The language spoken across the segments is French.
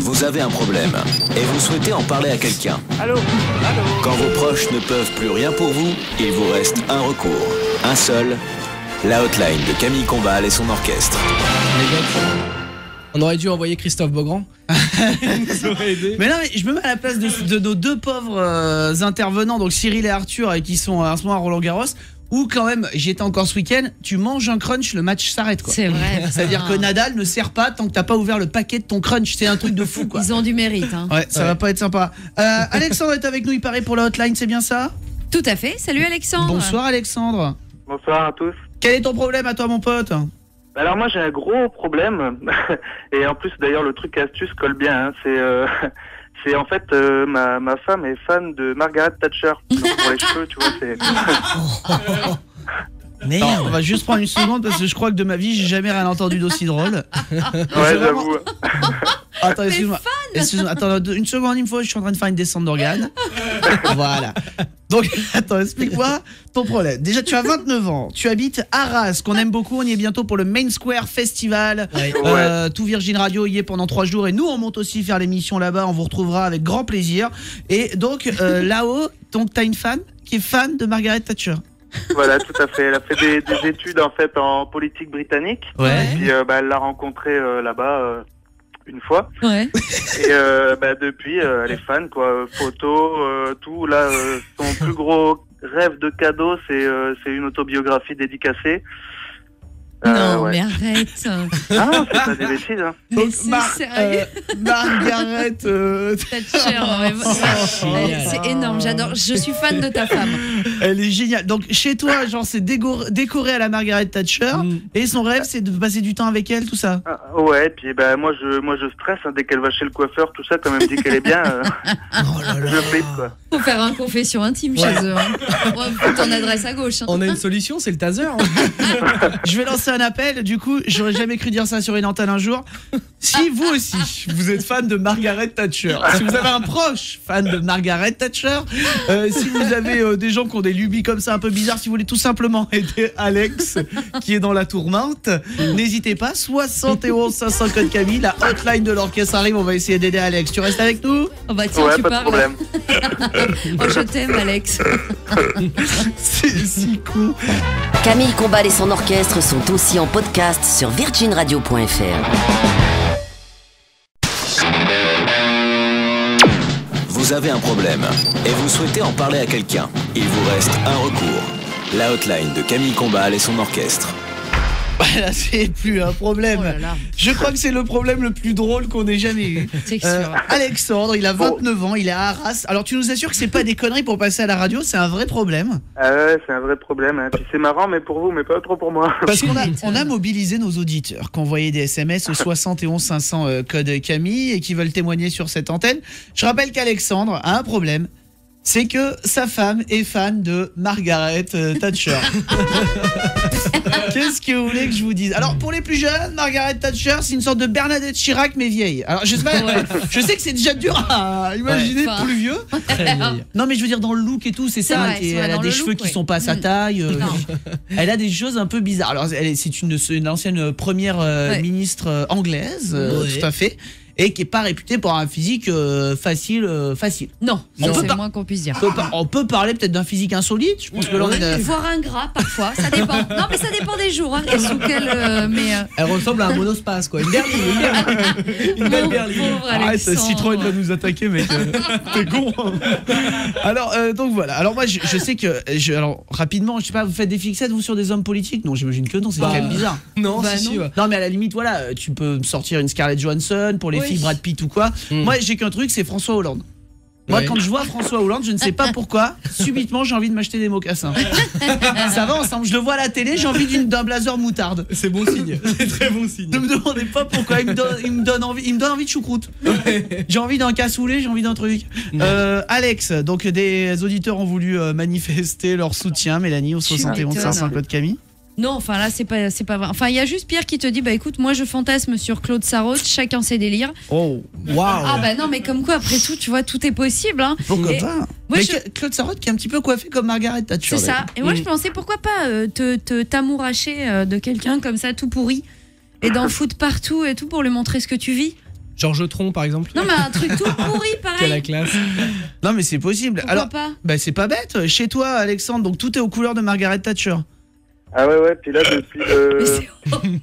Vous avez un problème et vous souhaitez en parler à quelqu'un. Allô. Quand vos proches ne peuvent plus rien pour vous, il vous reste un recours. Un seul, la hotline de Camille Combal et son orchestre. Les gars, on aurait dû envoyer Christophe Beaugrand. Il nous aurait aidé. Mais non, mais je me mets à la place de nos deux pauvres intervenants, donc Cyril et Arthur, et qui sont en ce moment à Roland-Garros. Ou quand même, j'y étais encore ce week-end, tu manges un crunch, le match s'arrête quoi. C'est vrai. C'est-à-dire que Nadal ne sert pas tant que t'as pas ouvert le paquet de ton crunch, c'est un truc de fou quoi. Ils ont du mérite. Hein. Ouais, ça va pas être sympa. Alexandre est avec nous, il paraît pour la hotline, c'est bien ça? Tout à fait. Salut Alexandre. Bonsoir Alexandre. Bonsoir à tous. Quel est ton problème à toi mon pote? Alors moi j'ai un gros problème et en plus d'ailleurs le truc astuce colle bien. Hein. C'est en fait ma femme est fan de Margaret Thatcher. Donc, pour les cheveux, tu vois, c'est. Merde. On va juste prendre une seconde parce que je crois que de ma vie j'ai jamais rien entendu d'aussi drôle. Ouais, j'avoue. Attends, excuse-moi. Attends, une seconde, une fois, je suis en train de faire une descente d'organes. Voilà. Donc, attends, explique-moi ton problème. Déjà, tu as 29 ans, tu habites Arras, qu'on aime beaucoup, on y est bientôt pour le Main Square Festival. Ouais. Tout Virgin Radio y est pendant 3 jours et nous, on monte aussi faire l'émission là-bas, on vous retrouvera avec grand plaisir. Et donc, là-haut, donc, t'as une femme qui est fan de Margaret Thatcher. Voilà, tout à fait. Elle a fait des études en fait en politique britannique. Ouais. Et puis elle l'a rencontré là-bas une fois. Ouais. Et depuis, elle est fan quoi. Photos, tout. Là, son plus gros rêve de cadeau, c'est une autobiographie dédicacée. Non, ouais. mais arrête. Ah non, c'est pas des bêtises. Hein. Mais Donc, c'est sérieux. Margaret Thatcher, c'est énorme, j'adore. Je suis fan de ta femme. Elle est géniale. Donc chez toi, genre c'est décoré à la Margaret Thatcher et son rêve c'est de passer du temps avec elle, tout ça. Ah, ouais, puis moi je stresse hein, dès qu'elle va chez le coiffeur, tout ça, quand même dit qu'elle est bien. Oh là là. Je flippe quoi. Faut faire une confession intime chez eux. Hein. Ouais, faut ton adresse à gauche. Hein. On a une solution, c'est le taser. Je vais lancer un appel, du coup, j'aurais jamais cru dire ça sur une antenne un jour. Si vous aussi, vous êtes fan de Margaret Thatcher, si vous avez un proche fan de Margaret Thatcher, si vous avez des gens qui ont des lubies comme ça un peu bizarres, si vous voulez tout simplement aider Alex qui est dans la tourmente, n'hésitez pas, 71 500 code Camille, la hotline de l'orchestre arrive, on va essayer d'aider Alex. Tu restes avec nous? Oh bah tiens, Ouais, tu pas de parles. problème. Oh, je t'aime, Alex. C'est si cool. Camille Combal et son orchestre sont aussi en podcast sur virginradio.fr. Vous avez un problème et vous souhaitez en parler à quelqu'un. Il vous reste un recours. La hotline de Camille Combal et son orchestre. Voilà, c'est plus un problème. Oh là là. Je crois que c'est le problème le plus drôle qu'on ait jamais eu. C'est sûr. Alexandre, il a 29 ans, il est à Arras. Alors tu nous assures que c'est pas des conneries pour passer à la radio, c'est un vrai problème. Ah ouais, c'est un vrai problème. Hein. Puis c'est marrant, mais pour vous, mais pas trop pour moi. Parce qu'on m'étonnes. on a mobilisé nos auditeurs qui ont envoyé des SMS au 71 500 code Camille et qui veulent témoigner sur cette antenne. Je rappelle qu'Alexandre a un problème. C'est que sa femme est fan de Margaret Thatcher. Qu'est-ce que vous voulez que je vous dise? Alors pour les plus jeunes, Margaret Thatcher c'est une sorte de Bernadette Chirac mais vieille. Alors je sais pas, je sais que c'est déjà dur à imaginer Ouais. plus vieux. Non mais je veux dire dans le look et tout, c'est ça. vrai, c'est vrai, Elle a dans des le cheveux look, qui ouais. sont pas à sa taille. Non. Elle a des choses un peu bizarres. Alors c'est une ancienne première ministre anglaise, Ouais. tout à fait. Et qui est pas réputée pour un physique facile. Non, On c'est peut le pas- moins qu'on puisse dire. On peut parler peut-être d'un physique insolite. Je pense que là, on est- Voire ingrat parfois, ça dépend. Non mais ça dépend des jours. Hein, et sous quel, Elle ressemble à un monospace quoi. Une berline. Une belle Pauvre berline. Alexandre. Arrête, Citroën va nous attaquer mec. T'es con. Alors donc voilà. Alors moi je sais que alors rapidement, je sais pas, vous faites des fixettes vous sur des hommes politiques? Non, j'imagine que non, c'est quand même bizarre. Non, Bah si, non. ouais. Non mais à la limite voilà, tu peux me sortir une Scarlett Johansson pour les Oui. filles Brad Pitt ou quoi. Moi j'ai qu'un truc, c'est François Hollande. Moi, Ouais. quand je vois François Hollande, je ne sais pas pourquoi, subitement, j'ai envie de m'acheter des mocassins. Ça va ensemble. Je le vois à la télé, j'ai envie d'un blazer moutarde. C'est bon signe. C'est très bon signe. Ne me demandez pas pourquoi, il me donne envie de choucroute. J'ai envie d'un cassoulet, j'ai envie d'un truc. Alex, donc des auditeurs ont voulu manifester leur soutien, Mélanie, au Tu 71 m'étonnes. 500 code Camille. Non, enfin là c'est pas vrai. Enfin il y a juste Pierre qui te dit bah écoute moi je fantasme sur Claude Sarraute, chacun ses délires. Oh, waouh. Ah bah non mais comme quoi après tout tu vois tout est possible hein. Pourquoi Et pas? moi, Mais je- Claude Sarraute qui est un petit peu coiffé comme Margaret Thatcher. C'est ça. Et moi je pensais pourquoi pas t'amouracher de quelqu'un comme ça tout pourri et d'en foutre partout et tout pour lui montrer ce que tu vis. Georges Tron, par exemple. Non, mais un truc tout pourri, Quelle la pareil. classe. Non mais c'est possible. Pourquoi Alors, pas bah c'est pas bête. Chez toi, Alexandre, donc tout est aux couleurs de Margaret Thatcher. Ah ouais, puis là, depuis Mais c'est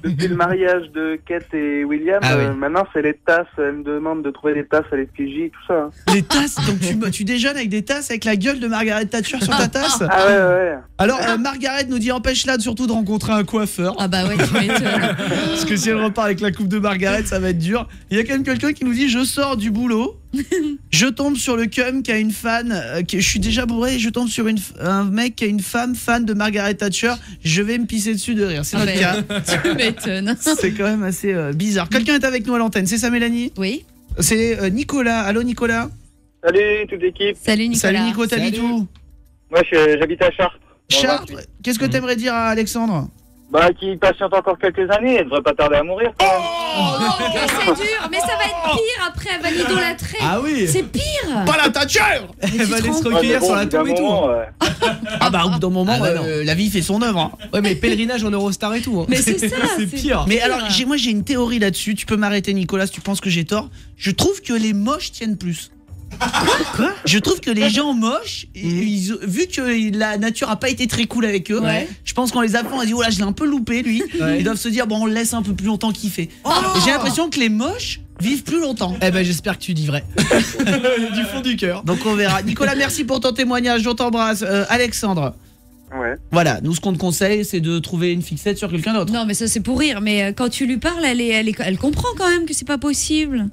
depuis le mariage de Kate et William, Ah oui. maintenant, c'est les tasses. Elle me demande de trouver des tasses à l'effigie, tout ça. Hein. Des tasses. Donc tu déjeunes avec des tasses avec la gueule de Margaret Thatcher sur ta tasse. Ah ouais. Alors Margaret nous dit empêche-la surtout de rencontrer un coiffeur. Ah bah ouais, tu m'étonnes. Parce que si elle repart avec la coupe de Margaret, ça va être dur. Il y a quand même quelqu'un qui nous dit je sors du boulot, je tombe sur le cum qui a une fan, je suis déjà bourré, je tombe sur un mec qui a une femme fan de Margaret Thatcher, je vais me pisser dessus de rire. C'est Ah notre bah, cas. tu m'étonnes. C'est quand même assez bizarre. Quelqu'un est avec nous à l'antenne, c'est ça Mélanie? Oui. C'est Nicolas. Allô Nicolas? Salut, toute l'équipe. Salut Nicolas. Salut Nico, t'habites Salut. où? Moi, j'habite à Chartres. Chartres. Qu'est-ce que t'aimerais dire à Alexandre? Bah, qui patiente encore quelques années, elle devrait pas tarder à mourir. Quand même. Oh, ok, c'est dur, mais ça va être pire après, elle va l'idolâtrer. Ah oui. C'est pire. Pas la Thatcher! Elle va aller se te rends- recueillir Ouais, mais sur la au bout d'un tombe et tout. moment, Ah bah au bout d'un moment, Ah bah non. la vie fait son œuvre. Hein. Ouais, mais pèlerinage en Eurostar et tout. Hein. Mais c'est ça, C'est c'est pire. Mais alors, moi j'ai une théorie là-dessus. Tu peux m'arrêter, Nicolas, si tu penses que j'ai tort. Je trouve que les moches tiennent plus. Quoi? Je trouve que les gens moches, vu que la nature a pas été très cool avec eux, Ouais. je pense qu'on les apprend, on a dit oh là je l'ai un peu loupé lui. Ouais. Ils doivent se dire bon on le laisse un peu plus longtemps kiffer. J'ai l'impression que les moches vivent plus longtemps. Eh ben j'espère que tu dis vrai. Du fond du cœur. Donc on verra. Nicolas, merci pour ton témoignage. On t'embrasse. Alexandre. Ouais. Voilà, nous ce qu'on te conseille, c'est de trouver une fixette sur quelqu'un d'autre. Non, mais ça c'est pour rire, mais quand tu lui parles, elle comprend quand même que c'est pas possible.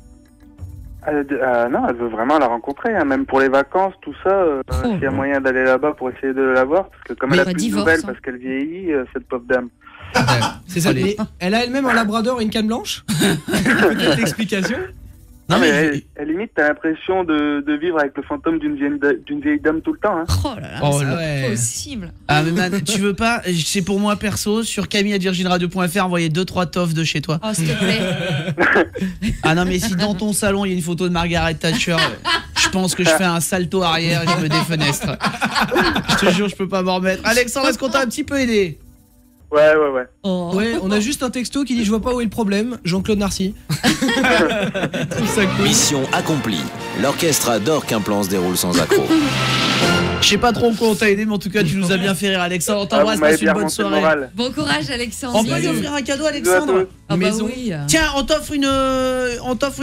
Non, elle veut vraiment la rencontrer, hein, même pour les vacances, tout ça. S'il y a moyen d'aller là-bas pour essayer de la voir, parce que comme Mais elle a pas plus de divorce, nouvelles hein. parce qu'elle vieillit, cette pauvre dame. C'est ça. Allez. Mais elle a elle-même un labrador et une canne blanche. Peut-être l'explication. Non, mais elle limite, t'as l'impression de vivre avec le fantôme d'une vieille dame tout le temps. Hein. Oh là là, Oh c'est là. pas Ouais. possible. Ah mais man, tu veux pas, c'est pour moi perso, sur camille@virginradio.fr, envoyer 2-3 toffes de chez toi. Oh, s'il te plaît. Ah non mais si dans ton salon il y a une photo de Margaret Thatcher, je pense que je fais un salto arrière et je me défenestre. Je te jure, je peux pas m'en remettre. Alexandre, est-ce qu'on t'a un petit peu aidé? Ouais. Oh. Ouais, on a juste un texto qui dit je vois pas où est le problème. Jean-Claude Narcy. Je trouve ça cool. Mission accomplie. L'orchestre adore qu'un plan se déroule sans accroc. Je sais pas trop en quoi on t'a aidé, mais en tout cas tu nous as bien fait rire Alexandre. On Vous t'embrasse, m'avez passe une bien bonne remonté le soirée. moral. Bon courage, Alexandre. On peut lui Salut. offrir un cadeau Bisous à Alexandre? tous. Ah bah Maison. oui. Tiens, on t'offre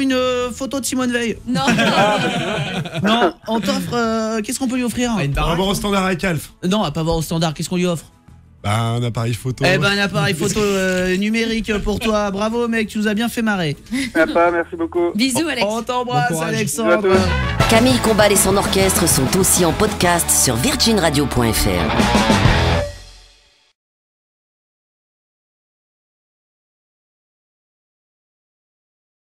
une photo de Simone Veil. Non. Non, on t'offre qu'est-ce qu'on peut lui offrir? Ah, une Par baraque. rapport au standard avec Alf, Non, à pas voir au standard, qu'est-ce qu'on lui offre? bah, un appareil photo. Eh ben un appareil photo numérique pour toi. Bravo mec, tu nous as bien fait marrer. Sympa, merci beaucoup. Bisous, Alex. On t'embrasse Bon courage. Alexandre. Bisous à tous. Camille Combal et son orchestre sont aussi en podcast sur virginradio.fr.